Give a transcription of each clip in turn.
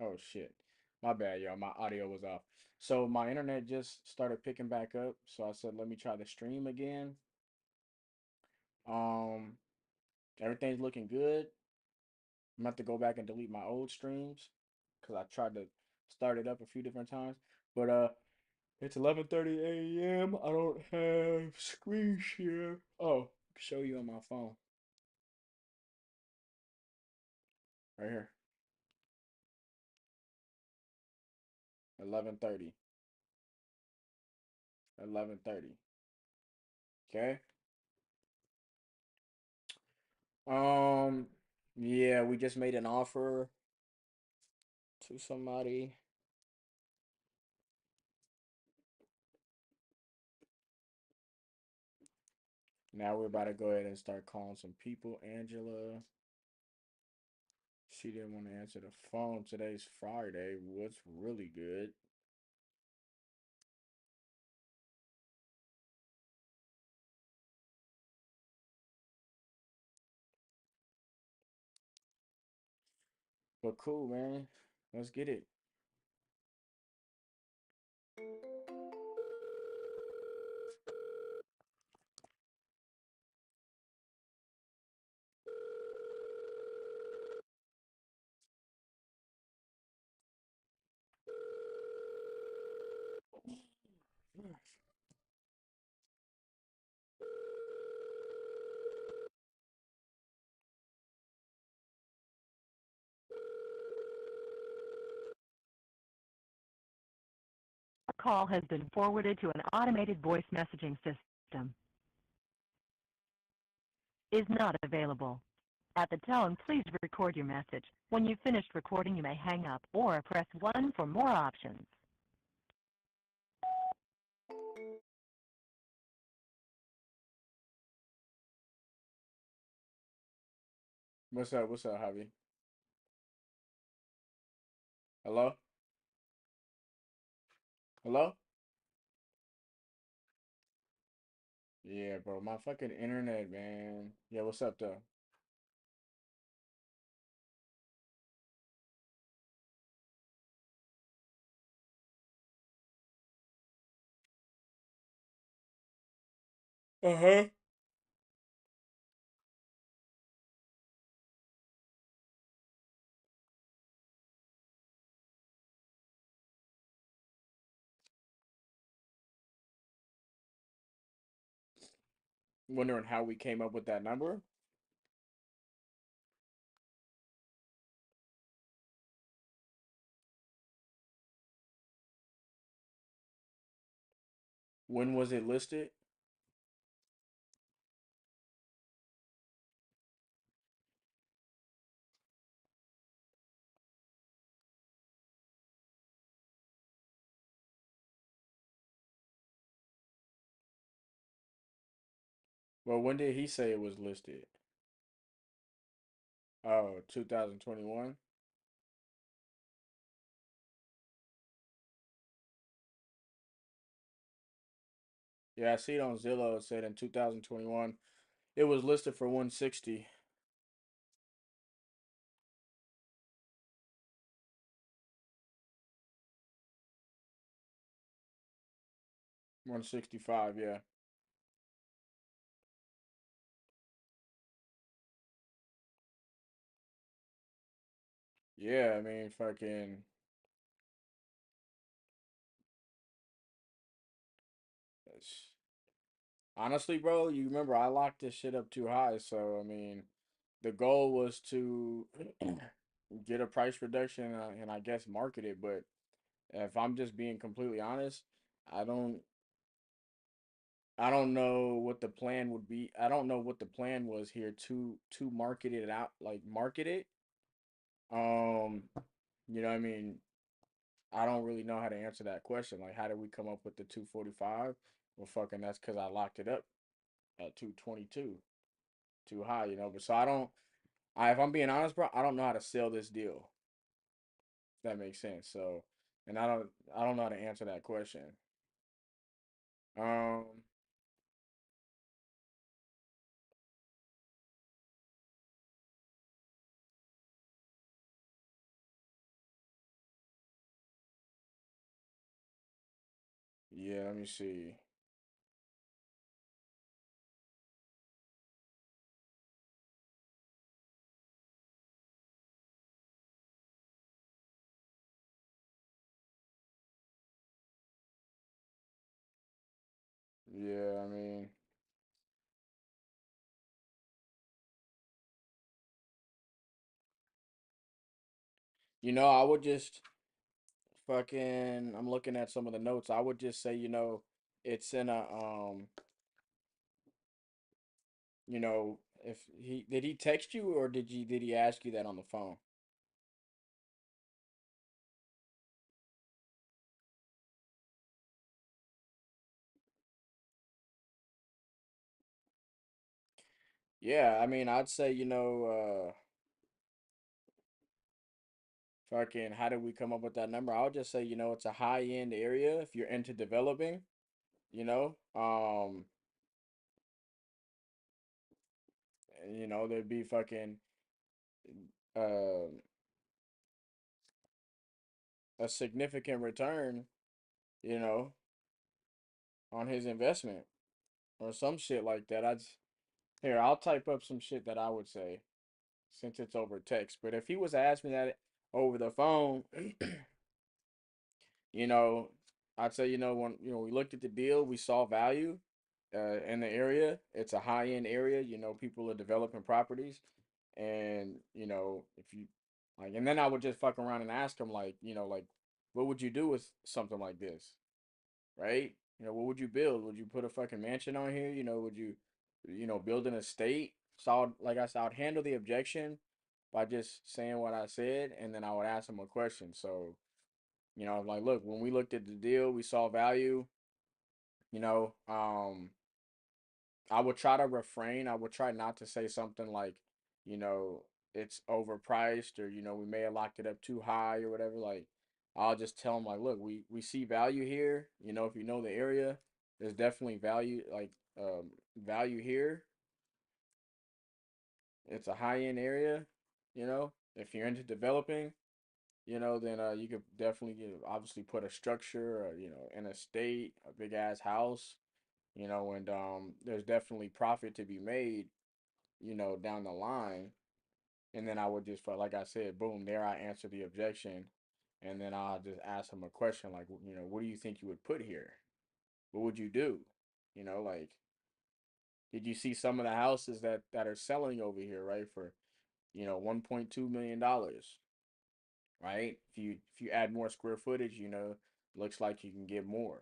Oh shit. My bad, y'all. My audio was off. So my internet just started picking back up. So I said, let me try the stream again. Um, Everything's looking good. I'm gonna have to go back and delete my old streams because I tried to start it up a few different times. But it's 11:30 a.m. I don't have screen share. Oh, I can show you on my phone right here. 11:30. 11:30. Okay. Um, yeah, we just made an offer to somebody. Now we're about to go ahead and start calling some people. Angela, she didn't want to answer the phone. Today's Friday. What's really good? But cool, man. Let's get it. A call has been forwarded to an automated voice messaging system. Is not available. At the tone, please record your message. When you've finished recording, you may hang up or press 1 for more options. What's up? What's up, Javi? Hello? Hello? Yeah, bro. My fucking internet, man. Yeah, what's up, though? Uh-huh. Wondering how we came up with that number? When was it listed? Well, when did he say it was listed? Oh, 2021. Yeah, I see it on Zillow. It said in 2021 it was listed for 160. 165, yeah. Yeah, I mean, fucking. It's- Honestly, bro, you remember I locked this shit up too high, so I mean, the goal was to get a price reduction and I guess market it, but if I'm just being completely honest, I don't I don't know what the plan would be. I don't know what the plan was here to market it out, like market it. Um, you know what I mean? I don't really know how to answer that question. Like, how did we come up with the 245? Well, fucking, that's because I locked it up at 222, too high, you know. But so I don't. If I'm being honest, bro, I don't know how to sell this deal. If that makes sense. So, and I don't know how to answer that question. Um, Yeah, let me see. Yeah, I mean, I would just fucking I'm looking at some of the notes. I would just say, it's in a if he did he text you or did he ask you that on the phone? Yeah, I mean, I'd say, fucking how did we come up with that number? I would just say, it's a high end area if you're into developing, you know. There'd be fucking uh a significant return, you know, on his investment or some shit like that. Here, I'll type up some shit that I would say since it's over text. But if he was to ask me that over the phone, you know, I'd say, when we looked at the deal, we saw value in the area. It's a high end area. People are developing properties, and if you like, and then I would just fuck around and ask him like, what would you do with something like this, right? What would you build? Would you put a fucking mansion on here? Would you, build an estate? So like I said, I'd handle the objection by just saying what I said, and then I would ask him a question. So, like, look, when we looked at the deal, we saw value. You know, um, I would try to refrain. I would try not to say something like, you know, it's overpriced or, we may have locked it up too high or whatever. Like, I'll just tell them like, look, we see value here. If you know the area, there's definitely value here. It's a high end area. If you're into developing, then you could definitely obviously put a structure, or, an estate, a big ass house, and there's definitely profit to be made, down the line. And then I would just, like I said, boom, there I answer the objection. And then I'll just ask him a question like, what do you think you would put here? What would you do? Like, did you see some of the houses that are selling over here, right, for, $1.2 million, right? If you add more square footage, looks like you can get more.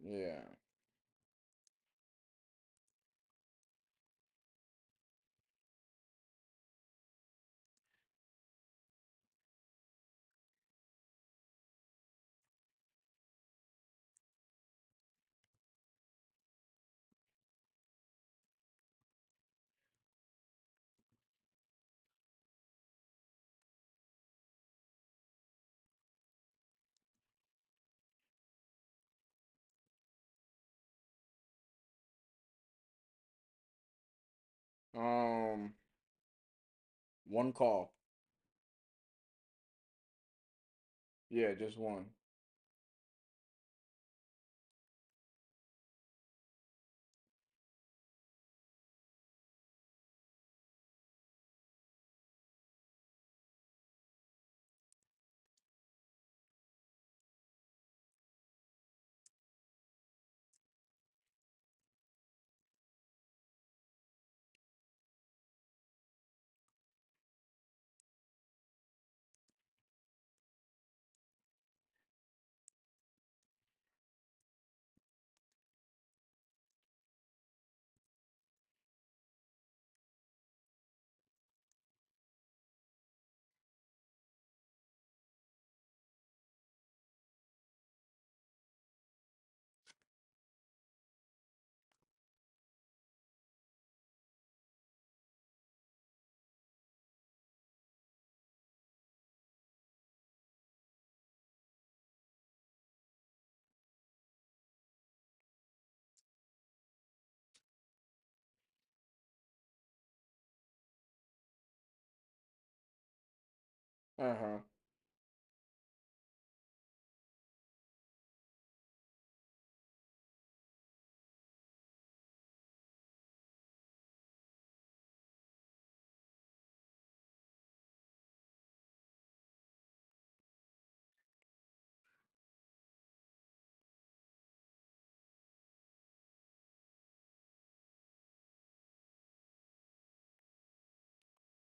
Yeah. Um, one call. Yeah, just one. Uh-huh.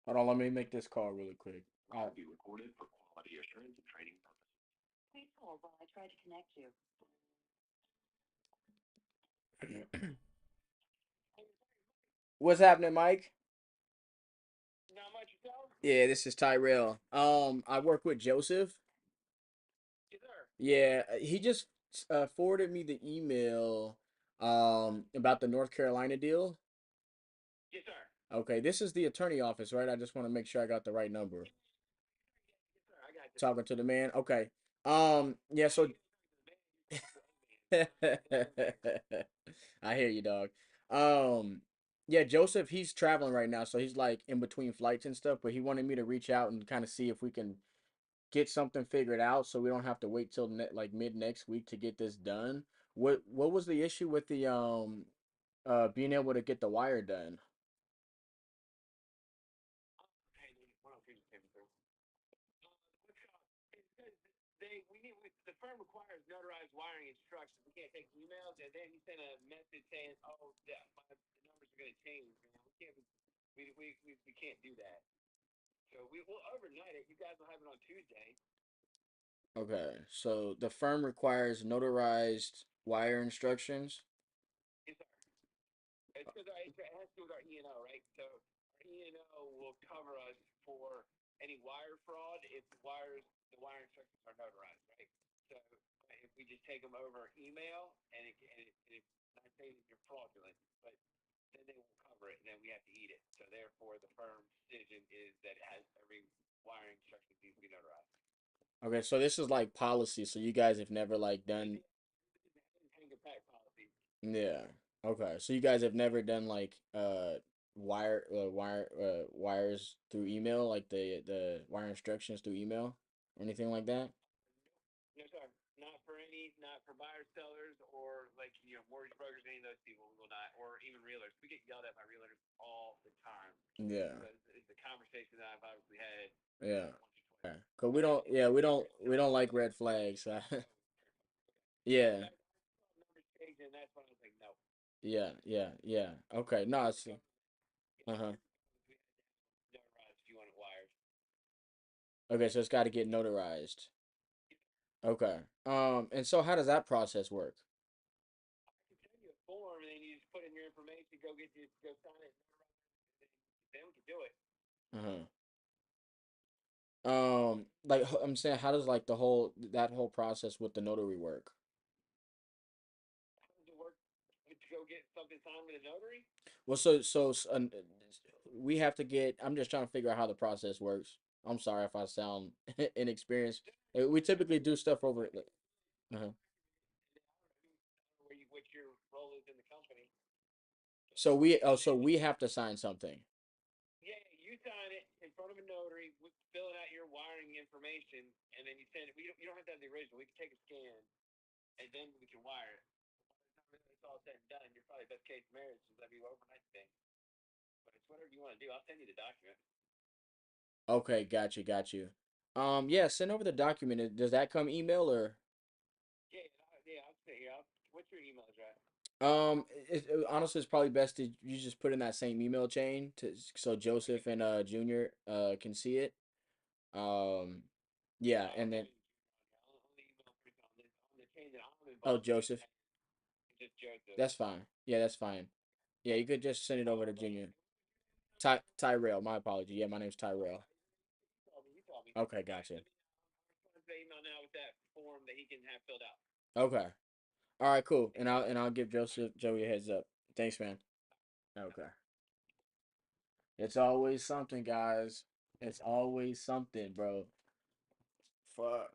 Hold on, let me make this call really quick. Be recorded for quality assurance and training purposes. Please hold while I try to connect you. What's happening, Mike? Not much yourself? Yeah, this is Tyrell. I work with Joseph. Yes, sir. Yeah, he just forwarded me the email about the North Carolina deal. Yes, sir. Okay, this is the attorney office, right? I just want to make sure I got the right number. Yes, sir. I got you. Talking to the man. Okay. Yeah, so I hear you, dog. Um, yeah, Joseph, he's traveling right now, so he's like in between flights and stuff, but he wanted me to reach out and kind of see if we can get something figured out so we don't have to wait till like mid next week to get this done. What was the issue with the being able to get the wire done? The firm requires notarized wiring instructions. We can't take emails, and then you send a message saying, "Oh, yeah, the numbers are going to change." Man. We can't. We can't do that. So will overnight it. You guys will have it on Tuesday. Okay, so the firm requires notarized wire instructions. Yes, sir. It's because it has to do with our E&O, right? So our E&O will cover us for any wire fraud if the wire instructions are notarized, right? So if we just take them over email and it's not saying that you're fraudulent, but then they won't cover it, and then we have to eat it. So therefore, the firm's decision is that it has every wiring instruction needs to be notarized. Okay, so this is like policy. So you guys have never like done. Hang pack policy. Yeah. Okay. So you guys have never done like wires through email, like the wire instructions through email or anything like that? No, sir. Not for buyers, sellers, or like mortgage brokers, any of those people. We will not, or even realtors. We get yelled at by realtors all the time. Yeah. So it's a conversation that I've obviously had. Yeah. Yeah. Cause we don't. Yeah, we don't like red flags. Yeah. And that's when I was like, no. Yeah. Yeah. Yeah. Okay. No. It's. Uh-huh. Notarized if you want it wired. Okay, so it's got to get notarized. Okay. And so how does that process work? I can send you a form, and then you just put in your information, go sign it, then we can do it. Uh-huh. Like I'm saying, how does like the whole that whole process with the notary work? How does it work to go get something signed with a notary? Well, we have to get. I'm just trying to figure out how the process works. I'm sorry if I sound inexperienced. We typically do stuff over. Uh-huh. What your role is in the company. So we have to sign something. Yeah, you sign it in front of a notary, filling out your wiring information, and then you send it. You don't have to have the original. We can take a scan, and then we can wire it. By the time it's all said and done, you're probably best case marriage is that'd be overnight thing. But it's whatever you want to do. I'll send you the document. Okay, got you, got you. Yeah, send over the document. Does that come email or? Yeah, yeah, I'll say here. What's your email address? Honestly, it's probably best to you just put in that same email chain to so Joseph and Junior can see it. Um, yeah, and then oh Joseph, that's fine. Yeah, that's fine. Yeah, you could just send it over to Junior. Tyrell, my apology. Yeah, my name's Tyrell. Okay, gotcha. Email now with that form that he can have filled out. Okay. All right, cool. And I'll give Joseph Joey a heads up. Thanks, man. Okay. It's always something, guys. It's always something, bro. Fuck.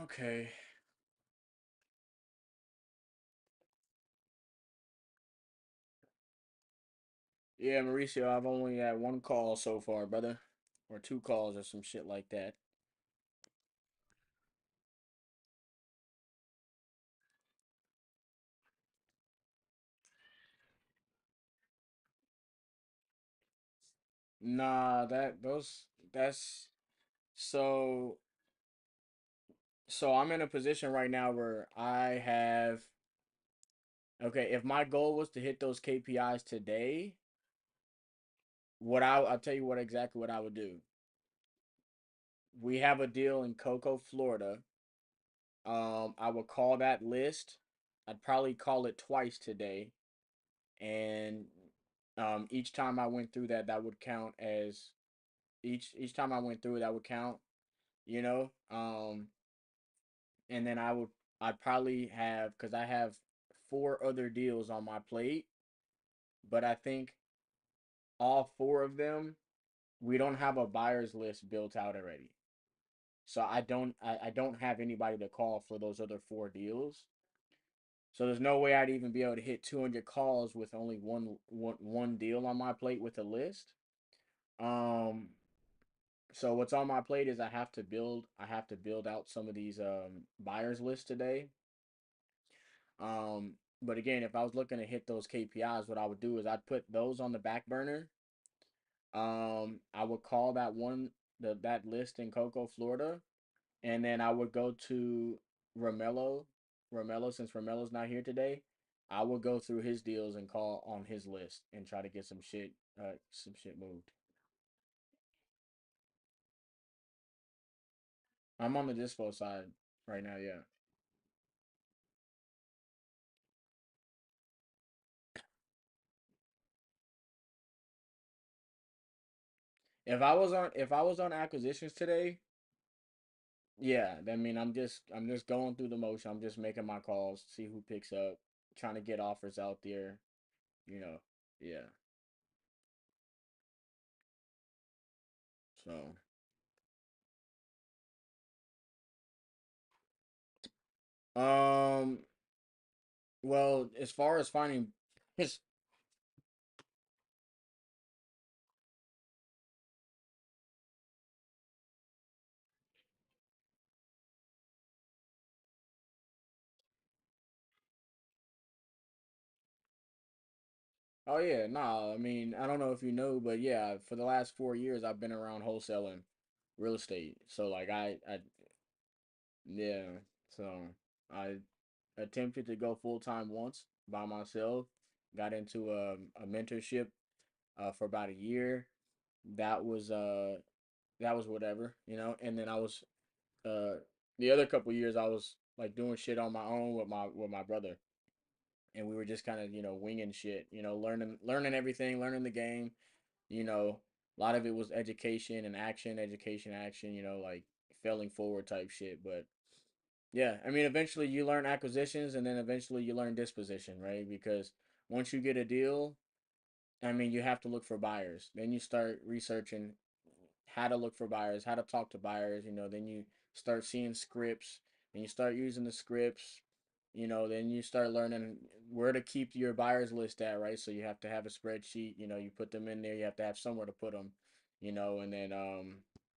Okay. Yeah, Mauricio, I've only had one call so far, brother. Or two calls or some shit like that. Nah, that's so so I'm in a position right now where I have okay, if my goal was to hit those KPIs today, I'll tell you what exactly what I would do. We have a deal in Cocoa, Florida. I would call that list. I'd probably call it twice today, and each time I went through that, that would count as each time I went through it, that would count. You know, and then I'd probably have because I have four other deals on my plate, but I think all four of them we don't have a buyer's list built out already. So I don't have anybody to call for those other four deals. So there's no way I'd even be able to hit 200 calls with only one deal on my plate with a list. Um, so what's on my plate is I have to build out some of these buyers lists today. But again, if I was looking to hit those KPIs, what I would do is I'd put those on the back burner. I would call that list in Cocoa, Florida, and then I would go to Romello. Romello, since Romello's not here today, I would go through his deals and call on his list and try to get some shit moved. I'm on the dispo side right now, yeah. If I was on acquisitions today, yeah, I mean I'm just going through the motion. I'm just making my calls, see who picks up, trying to get offers out there, you know. Yeah. So, um, well, as far as finding, it's oh yeah, nah. I mean, I don't know if you know, but yeah, for the last 4 years, I've been around wholesaling real estate. So like yeah. So I attempted to go full time once by myself. Got into a mentorship for about a year. That was uh that was whatever, you know. And then I was uh the other couple years I was like doing shit on my own with my brother, and we were just kind of winging shit, learning everything, learning the game, you know. A lot of it was education, action, like failing forward type shit. But yeah, I mean, eventually you learn acquisitions, and then eventually you learn disposition, right? Because once you get a deal, I mean, you have to look for buyers. Then you start researching how to look for buyers, how to talk to buyers, then you start seeing scripts and you start using the scripts, then you start learning where to keep your buyers list at, right? So you have to have a spreadsheet, you put them in there, you have to have somewhere to put them, and then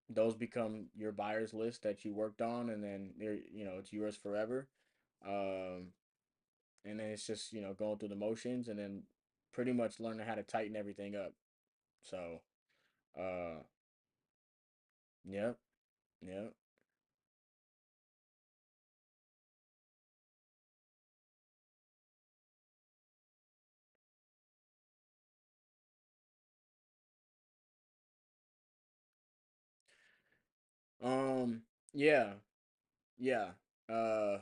those become your buyers list that you worked on, and then it's yours forever. Um, and then it's just, going through the motions, and then pretty much learning how to tighten everything up. So, uh, yep, yep. Um, yeah, yeah. Uh,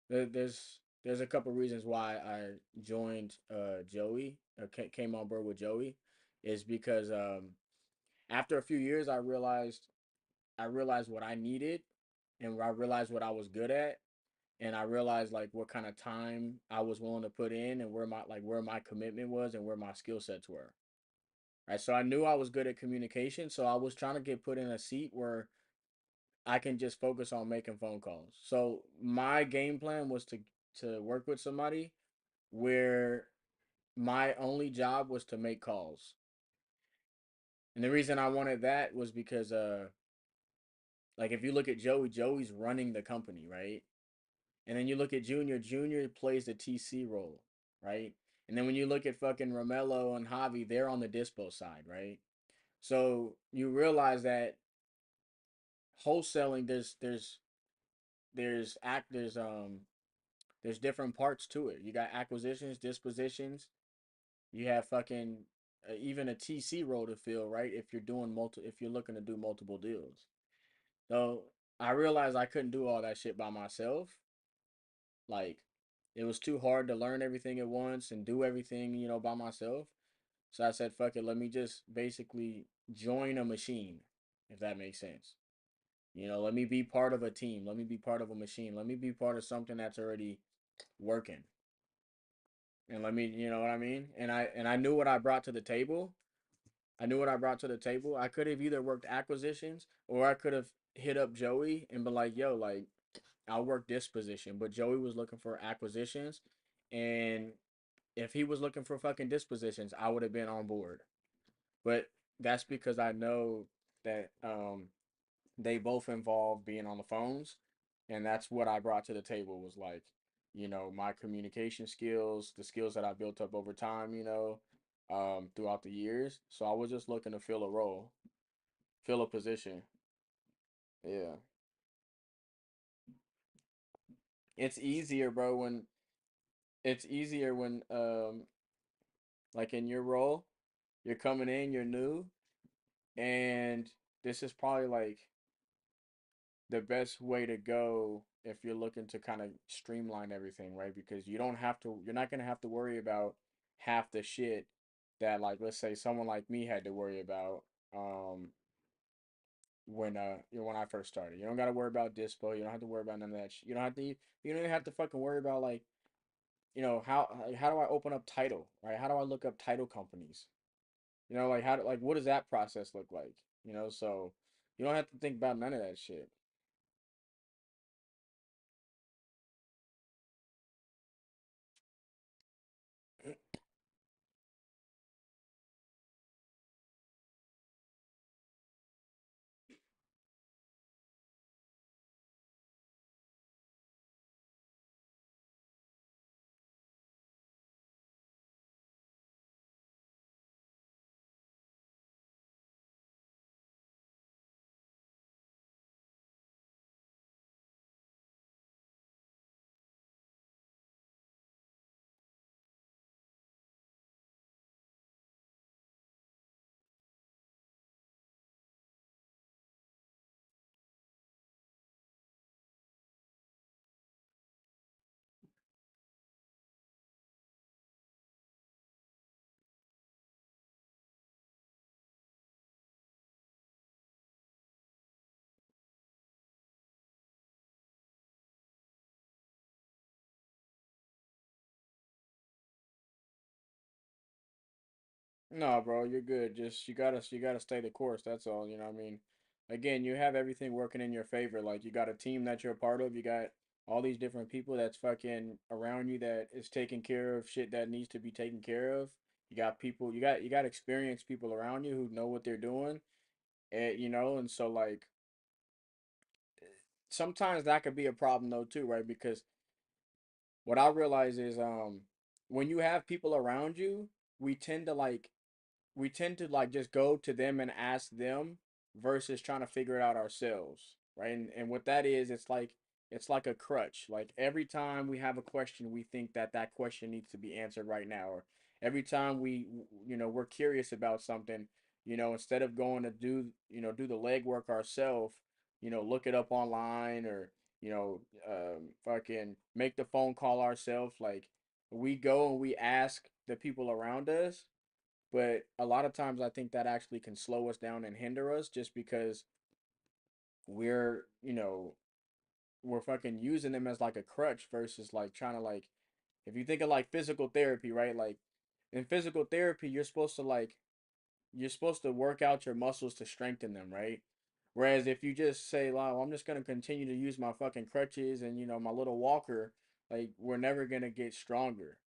there's a couple reasons why I joined Joey, came on board with Joey, is because after a few years I realized what I needed, and I realized what I was good at, and I realized like what kind of time I was willing to put in, and where my commitment was and where my skill sets were. Right, so I knew I was good at communication, so I was trying to get put in a seat where I can just focus on making phone calls. So my game plan was to work with somebody where my only job was to make calls. And the reason I wanted that was because like if you look at Joey, Joey's running the company, right? And then you look at Junior, Junior plays the TC role, right? And then when you look at fucking Romello and Javi, they're on the dispo side, right? So you realize that wholesaling there's different parts to it. You got acquisitions, dispositions. You have fucking even a TC role to fill, right? If you're looking to do multiple deals. So I realized I couldn't do all that shit by myself. Like it was too hard to learn everything at once and do everything, by myself. So I said, fuck it, let me just basically join a machine, if that makes sense. Let me be part of a team. Let me be part of a machine. Let me be part of something that's already working. And let me, you know what I mean? And I knew what I brought to the table. I knew what I brought to the table. I could have either worked acquisitions or I could have hit up Joey and been like, yo, like I'll work this position. But Joey was looking for acquisitions, and if he was looking for fucking dispositions, I would have been on board. But that's because I know that they both involve being on the phones, and that's what I brought to the table was like, my communication skills, the skills that I built up over time, throughout the years. So I was just looking to fill a role, fill a position. Yeah. It's easier, bro, when it's easier when like in your role, you're coming in, you're new, and this is probably like the best way to go if you're looking to kind of streamline everything, right? Because you're not going to have to worry about half the shit that, like, let's say someone like me had to worry about when I first started. You don't got to worry about dispo. You don't have to worry about none of that shit. You don't even have to fucking worry about like, how do I open up title, right? How do I look up title companies? Like like what does that process look like? So you don't have to think about none of that shit. No, bro, you're good. Just you gotta stay the course. That's all. You know what I mean? Again, you have everything working in your favor. Like you got a team that you're a part of. You got all these different people that's fucking around you that is taking care of shit that needs to be taken care of. You got experienced people around you who know what they're doing. And so like sometimes that could be a problem though too, right? Because what I realize is when you have people around you, we tend to like we tend to like just go to them and ask them versus trying to figure it out ourselves, right? And what that is, it's like a crutch. Like every time we have a question, we think that that question needs to be answered right now, or every time we're curious about something, instead of going to do the legwork ourselves, look it up online or fucking make the phone call ourselves. Like we go and we ask the people around us, but a lot of times I think that actually can slow us down and hinder us just because we're, we're fucking using them as like a crutch versus like trying to like if you think of like physical therapy, right? Like in physical therapy, you're supposed to work out your muscles to strengthen them, right? Whereas if you just say, like, well, I'm just gonna continue to use my fucking crutches and my little walker, like we're never gonna get stronger.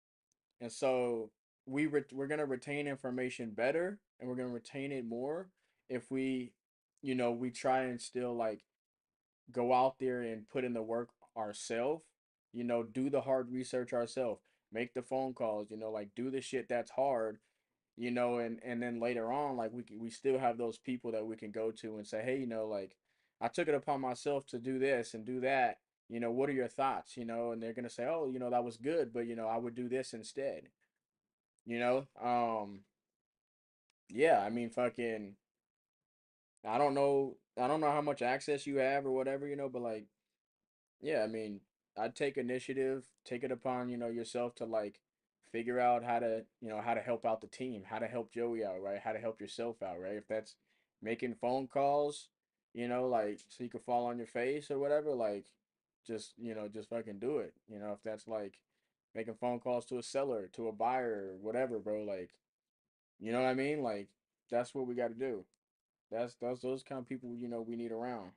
And so we're gonna retain information better, and we're gonna retain it more if we try and still like go out there and put in the work ourselves. Do the hard research ourselves, make the phone calls. Like do the shit that's hard. And then later on, like we still have those people that we can go to and say, hey, like I took it upon myself to do this and do that. What are your thoughts? And they're gonna say, oh, that was good, but I would do this instead. You know, yeah, I mean, fucking, I don't know how much access you have or whatever, but like, yeah, I mean, I'd take initiative, take it upon, yourself to like figure out how to help out the team, how to help Joey out, right? How to help yourself out, right? If that's making phone calls, like so you can fall on your face or whatever, like just fucking do it. If that's like making phone calls to a seller, to a buyer, or whatever, bro, like, you know what I mean? Like that's what we got to do. That's those kind of people, we need around.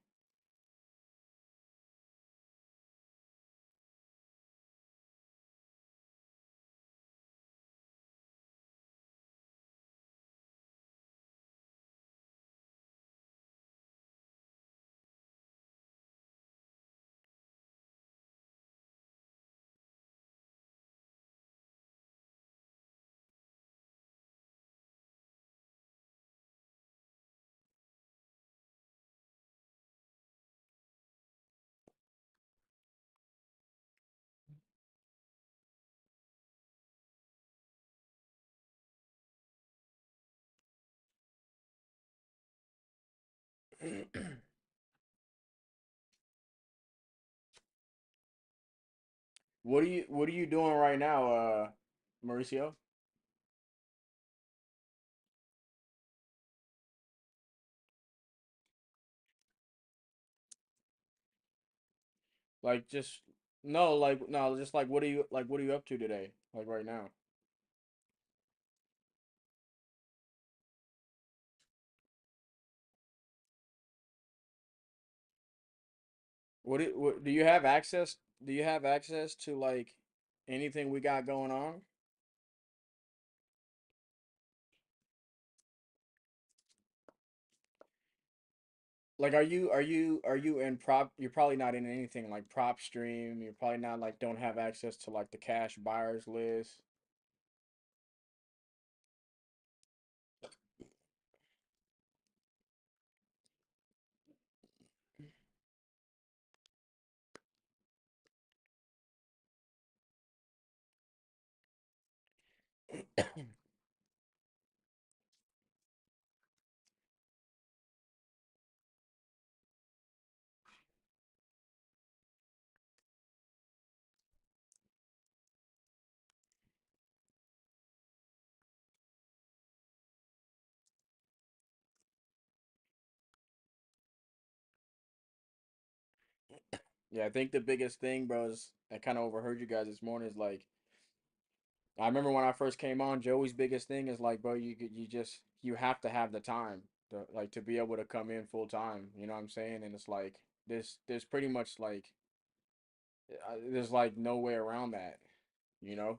What are you doing right now, Mauricio? Like just no, like no, just like what are you up to today? Like right now. What do you have access to like anything we got going on? Like are you in prop you're probably not in anything like prop stream, you're probably not like don't have access to like the cash buyers list. Yeah, I think the biggest thing, bro, is I kind of overheard you guys this morning is like I remember when I first came on, Joey's biggest thing is like, bro, you have to have the time to be able to come in full time. You know what I'm saying? And it's like there's pretty much like there's like no way around that. You know?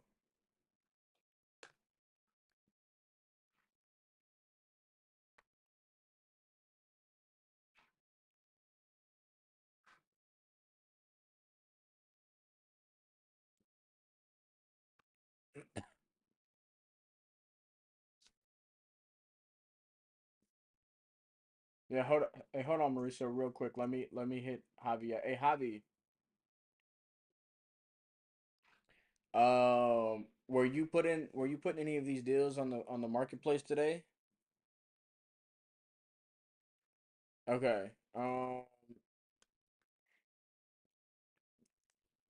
Yeah. Hold on, Marisa, real quick. Let me hit Javi. Hey, Javi. Were you putting any of these deals on the marketplace today? Okay.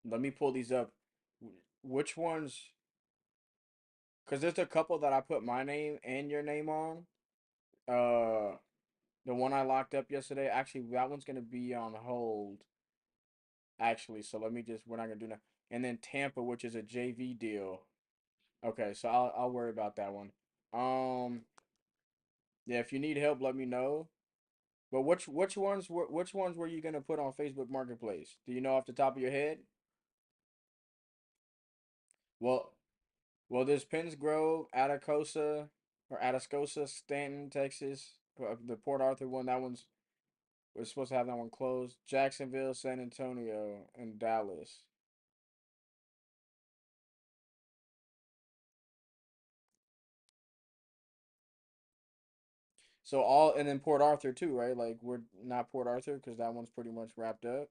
Let me pull these up. Which ones? Because there's a couple that I put my name and your name on. Uh, the one I locked up yesterday. Actually, that one's gonna be on hold. Actually, so we're not gonna do that. And then Tampa, which is a JV deal. Okay, so I'll worry about that one. Um, yeah, if you need help, let me know. But which ones were you gonna put on Facebook Marketplace? Do you know off the top of your head? Well, there's Penns Grove, Atacosa, or Atascosa, Stanton, Texas. The Port Arthur one, that one's we're supposed to have that one closed. Jacksonville, San Antonio, and Dallas. So all and then Port Arthur too, right? Like we're not Port Arthur because that one's pretty much wrapped up.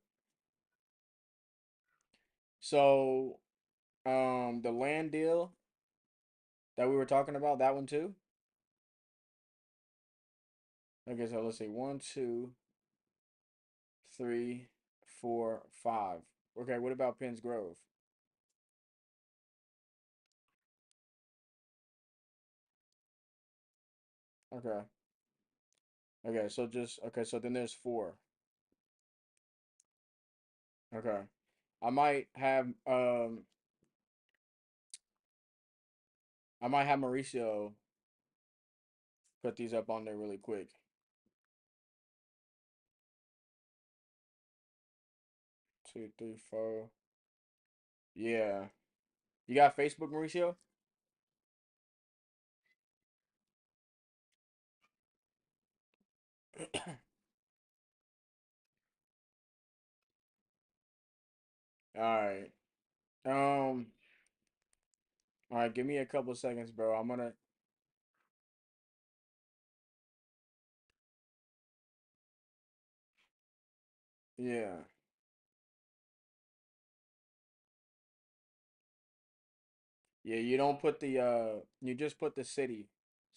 So the land deal that we were talking about, that one too. Okay, so let's see, one, two, three, four, five. Okay, what about Penns Grove? Okay, okay, so just okay, so then there's four. Okay, I might have I might have Mauricio put these up on there really quick. Two, three, four. Yeah, you got Facebook, Mauricio? All right. Um. All right. Give me a couple seconds, bro. I'm gonna. Yeah. Yeah. You don't put the. You just put the city.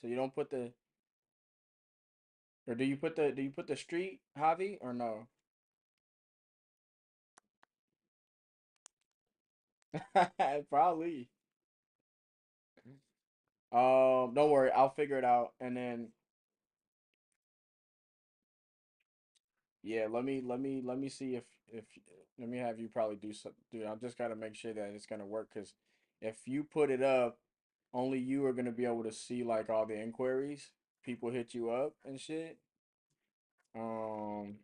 So you don't put the. Or do you put the? Do you put the street, Javi, or no? Probably. Don't worry. I'll figure it out, and then yeah. Let me see if let me have you probably do something. Dude, I just gotta make sure that it's gonna work because if you put it up, only you are gonna be able to see like all the inquiries. People hit you up and shit. Um,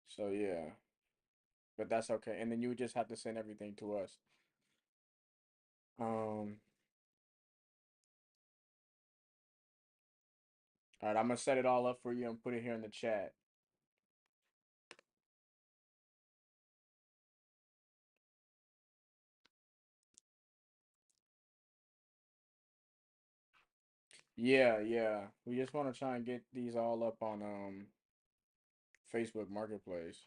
so yeah, but that's okay. And then you would just have to send everything to us. Um, all right, I'm gonna set it all up for you and put it here in the chat. Yeah, yeah. We just want to try and get these all up on Facebook Marketplace.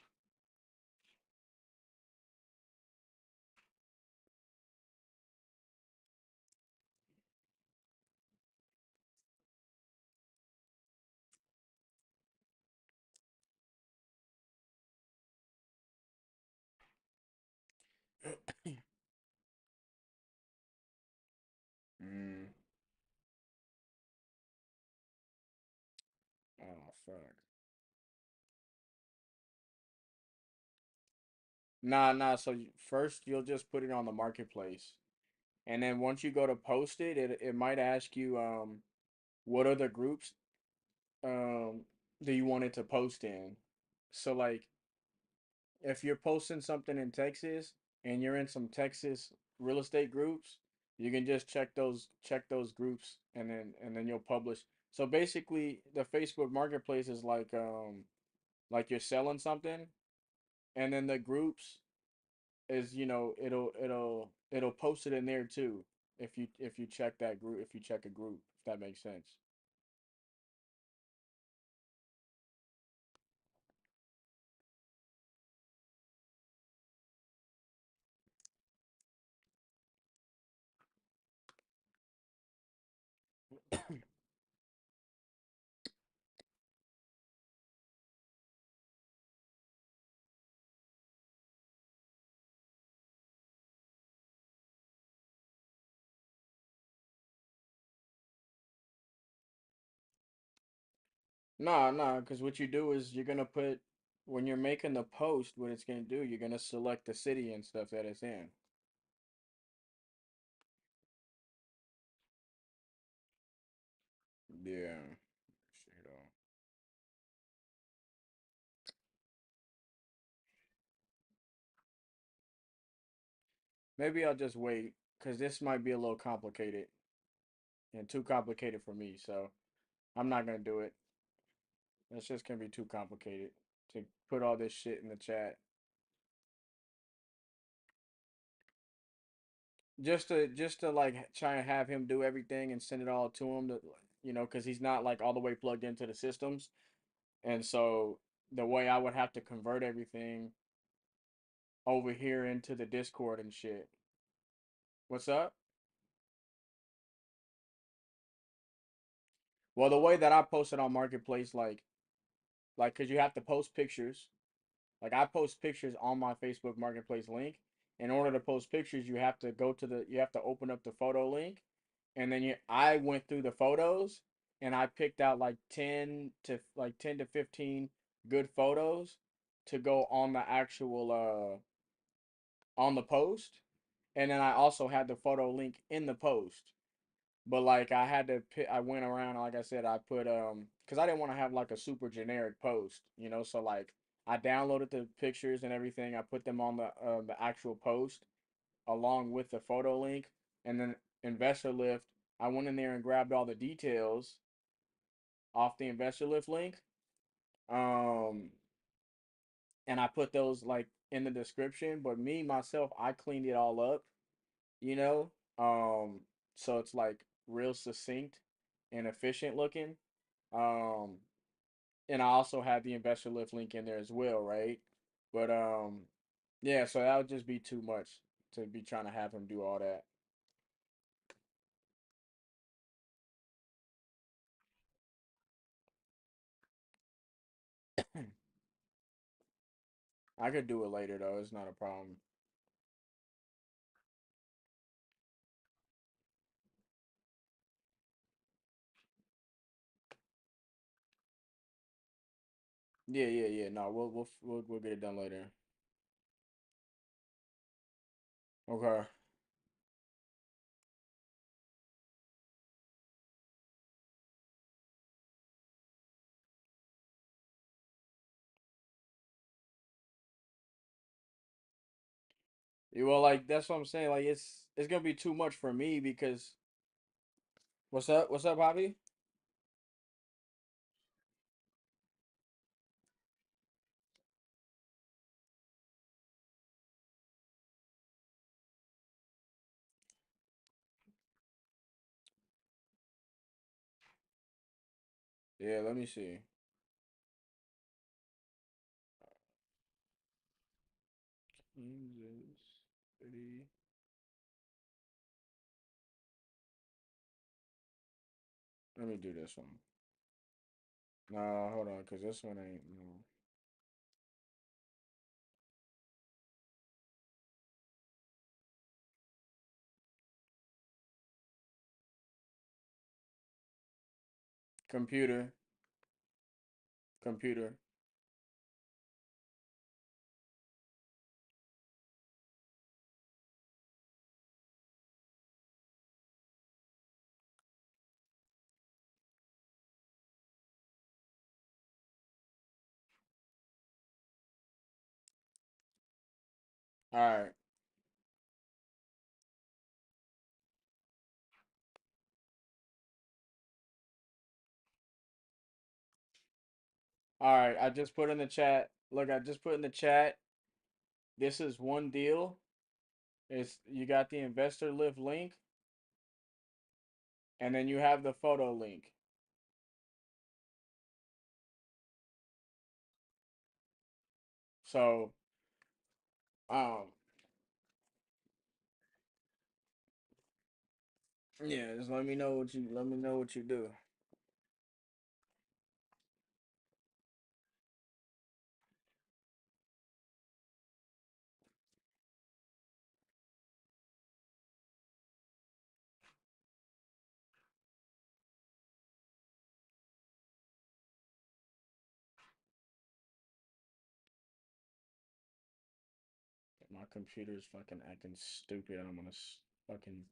Mm. Oh fuck. Nah, nah. So first you'll just put it on the marketplace, and then once you go to post it, it might ask you what other groups um do you want it to post in. So like if you're posting something in Texas and you're in some Texas real estate groups, you can just check those groups and then you'll publish. So basically the Facebook Marketplace is like you're selling something and then the groups is it'll post it in there too if you check that group if you check a group if that makes sense. Nah, nah, because what you do is you're gonna put when you're making the post, what it's gonna do, you're gonna select the city and stuff that it's in. Yeah. maybe I'll just wait because this might be a little complicated and too complicated for me. So I'm not gonna do it. It's just gonna be too complicated to put all this shit in the chat. Just to like try and have him do everything and send it all to him to, because he's not like all the way plugged into the systems. And so the way I would have to convert everything over here into the Discord and shit. What's up? Well, the way that I post it on Marketplace, like, cause you have to post pictures. Like I post pictures on my Facebook Marketplace link. In order to post pictures, you have to open up the photo link, and then I went through the photos and I picked out like 10 to 15 good photos to go on the actual on the post, and then I also had the photo link in the post. But like I had to pick, I went around, like I said, I put because I didn't want to have like a super generic post, so like I downloaded the pictures and everything, I put them on the actual post along with the photo link, and then investor lift, I went in there and grabbed all the details off the investor lift link, um and I put those like in the description, but me myself, I cleaned it all up, you know um so it's like real succinct and efficient looking. um and I also have the investor lift link in there as well, right? But yeah, so that would just be too much to be trying to have him do all that. I could do it later though, it's not a problem. Yeah, yeah, yeah, no, we'll get it done later. Okay. Yeah, well, like that's what I'm saying, like it's gonna be too much for me because what's up, Bobby? Yeah, let me see. Kansas City. Let me do this one. Nah, hold on, cause this one ain't no. Computer, computer. All right, all right. I just put in the chat. Look, I just put in the chat. This is one deal. It's you got the investor lift link, and then you have the photo link. So, um, yeah, just let me know what you do. My computer's fucking acting stupid. I'm gonna fucking.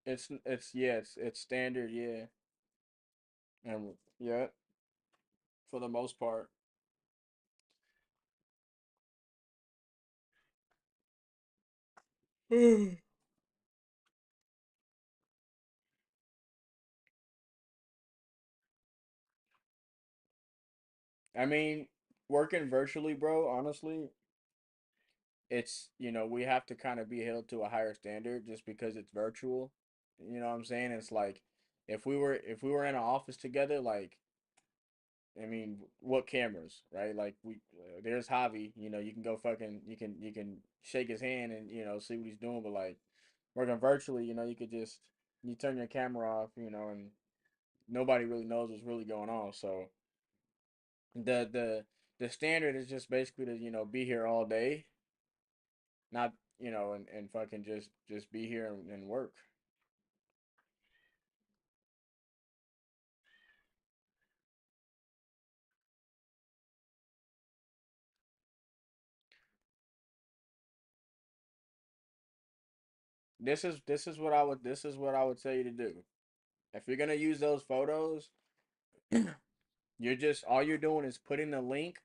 It's yeah, it's standard, yeah. And yeah, for the most part. I mean, working virtually, bro, honestly, it's, we have to kind of be held to a higher standard just because it's virtual. You know what I'm saying? It's like if we were in an office together, like, I mean, what cameras, right? Like there's Javi, you can go fucking you can shake his hand and see what he's doing, but like working virtually, you could just you turn your camera off, and nobody really knows what's really going on. So the standard is just basically to be here all day, not and fucking just be here and work. This is what I would tell you to do. If you're gonna use those photos, you're just all you're doing is putting the link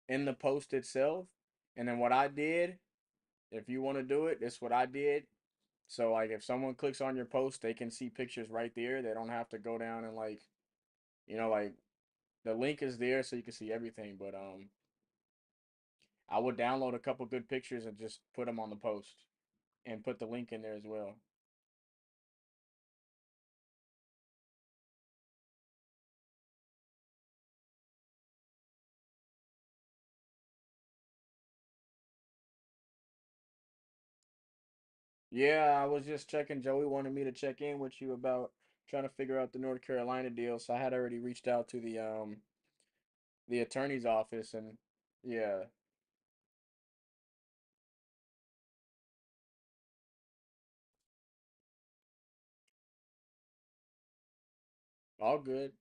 in the post itself. And then what I did, if you want to do it, this what I did. So like if someone clicks on your post, they can see pictures right there. They don't have to go down and like, like the link is there so you can see everything. But I would download a couple good pictures and just put them on the post and put the link in there as well. Yeah, I was just checking. Joey wanted me to check in with you about trying to figure out the North Carolina deal. So I had already reached out to the attorney's office and yeah, all good.